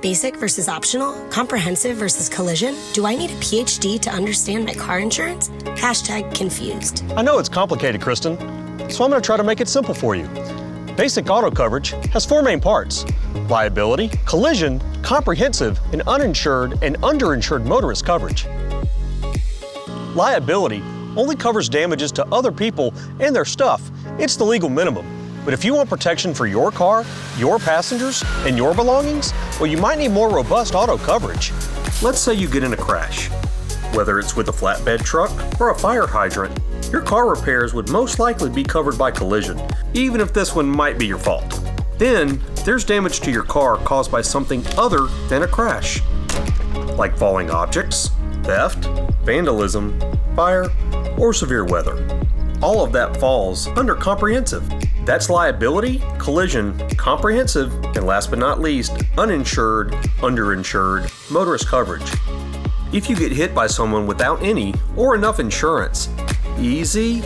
Basic versus optional? Comprehensive versus collision? Do I need a PhD to understand my car insurance? #confused. I know it's complicated, Kristen, so I'm going to try to make it simple for you. Basic auto coverage has 4 main parts: liability, collision, comprehensive, and uninsured and underinsured motorist coverage. Liability only covers damages to other people and their stuff. It's the legal minimum. But if you want protection for your car, your passengers, and your belongings, well, you might need more robust auto coverage. Let's say you get in a crash. Whether it's with a flatbed truck or a fire hydrant, your car repairs would most likely be covered by collision, even if this one might be your fault. Then, there's damage to your car caused by something other than a crash, like falling objects, theft, vandalism, fire, or severe weather. All of that falls under comprehensive. That's liability, collision, comprehensive, and last but not least, uninsured, underinsured motorist coverage. If you get hit by someone without any or enough insurance, easy,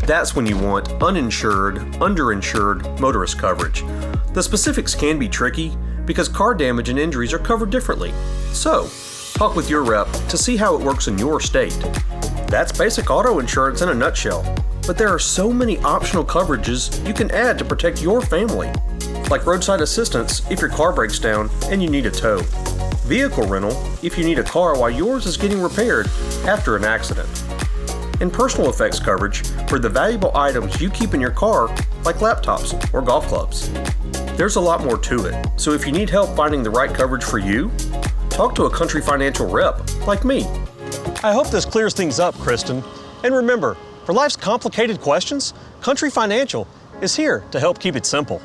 that's when you want uninsured, underinsured motorist coverage. The specifics can be tricky because car damage and injuries are covered differently. So, talk with your rep to see how it works in your state. That's basic auto insurance in a nutshell. But there are so many optional coverages you can add to protect your family, like roadside assistance if your car breaks down and you need a tow, vehicle rental if you need a car while yours is getting repaired after an accident, and personal effects coverage for the valuable items you keep in your car, like laptops or golf clubs. There's a lot more to it, so if you need help finding the right coverage for you, talk to a Country Financial rep like me. I hope this clears things up, Kristen. And remember, for life's complicated questions, Country Financial is here to help keep it simple.